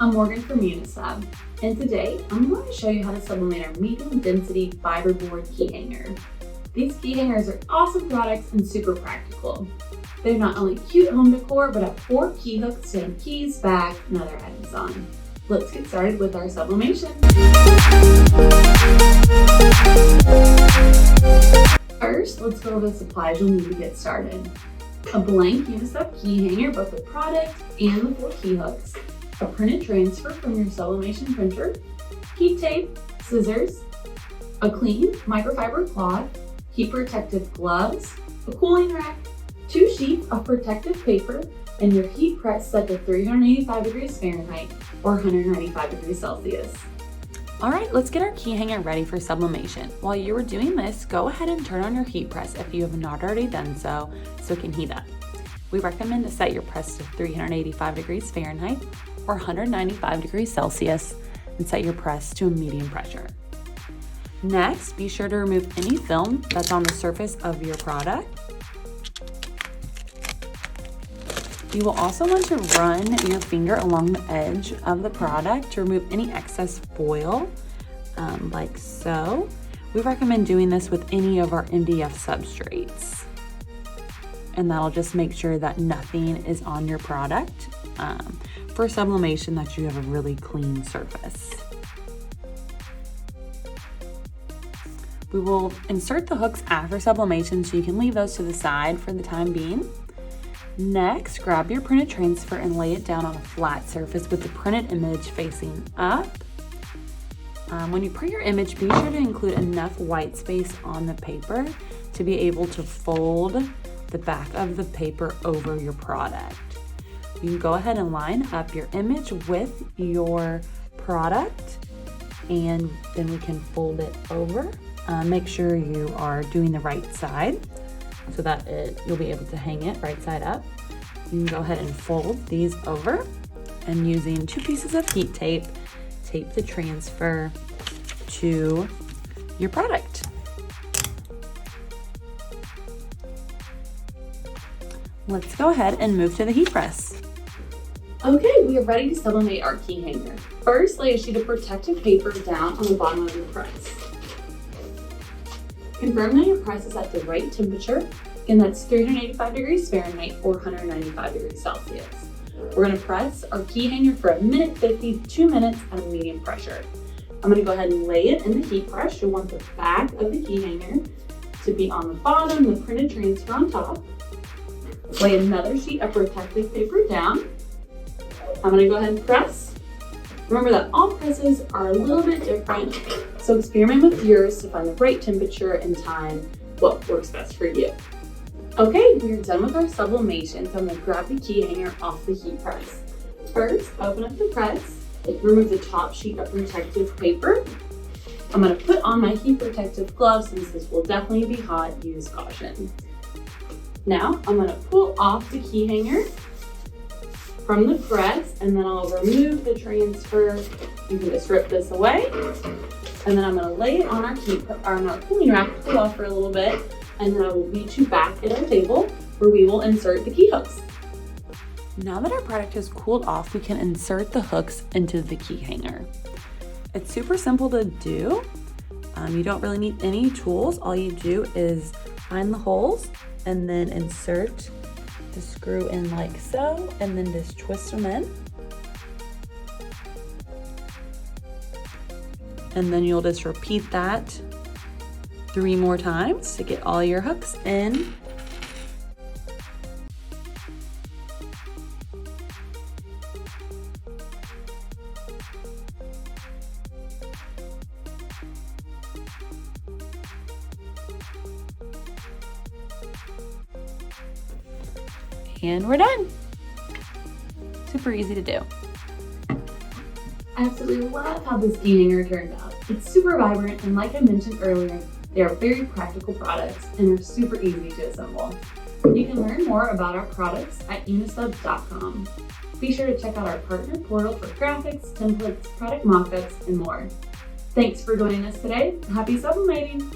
I'm Morgan from Unisub, and today I'm going to show you how to sublimate our medium density fiberboard key hanger. These key hangers are awesome products and super practical. They're not only cute home decor, but have 4 key hooks to hang keys, bags, and other items on. Let's get started with our sublimation. First, let's go over the supplies you'll need to get started. A blank Unisub key hanger, both the product and the 4 key hooks, a printed transfer from your sublimation printer, heat tape, scissors, a clean microfiber cloth, heat protective gloves, a cooling rack, 2 sheets of protective paper, and your heat press set to 385 degrees Fahrenheit or 195 degrees Celsius. All right, let's get our key hanger ready for sublimation. While you are doing this, go ahead and turn on your heat press if you have not already done so it can heat up. We recommend to set your press to 385 degrees Fahrenheit or 195 degrees Celsius and set your press to a medium pressure. Next, be sure to remove any film that's on the surface of your product. You will also want to run your finger along the edge of the product to remove any excess foil, like so. We recommend doing this with any of our MDF substrates. And that'll just make sure that nothing is on your product for sublimation, that you have a really clean surface. We will insert the hooks after sublimation, so you can leave those to the side for the time being. Next, grab your printed transfer and lay it down on a flat surface with the printed image facing up. When you print your image, be sure to include enough white space on the paper to be able to fold the back of the paper over your product. You can go ahead and line up your image with your product, and then we can fold it over. Make sure you are doing the right side so that you'll be able to hang it right side up. You can go ahead and fold these over, and using 2 pieces of heat tape, tape the transfer to your product. Let's go ahead and move to the heat press. Okay, we are ready to sublimate our key hanger. First, lay a sheet of protective paper down on the bottom of your press. Confirm that your press is at the right temperature, and that's 385 degrees Fahrenheit or 195 degrees Celsius. We're going to press our key hanger for 1:50 to 2 minutes at a medium pressure. I'm going to go ahead and lay it in the heat press. You'll want the back of the key hanger to be on the bottom, the printed transfer on top. Lay another sheet of protective paper down. I'm going to go ahead and press. Remember that all presses are a little bit different, so experiment with yours to find the right temperature and time, what works best for you. Okay, we're done with our sublimation, so I'm going to grab the key hanger off the heat press. First, open up the press, remove the top sheet of protective paper. I'm going to put on my heat protective gloves since this will definitely be hot. Use caution. Now, I'm going to pull off the key hanger from the press, and then I'll remove the transfer. You can just rip this away. And then I'm going to lay it on our cooling rack to cool off for a little bit, and then I will meet you back at our table where we will insert the key hooks. Now that our product has cooled off, we can insert the hooks into the key hanger. It's super simple to do. You don't really need any tools. All you do is find the holes and then insert the screw in like so, and then just twist them in. And then you'll just repeat that 3 more times to get all your hooks in. And we're done. Super easy to do. I absolutely love how this key hanger turned out. It's super vibrant, and like I mentioned earlier, they are very practical products and are super easy to assemble. You can learn more about our products at unisub.com. Be sure to check out our partner portal for graphics, templates, product mockups, and more. Thanks for joining us today. Happy sublimating!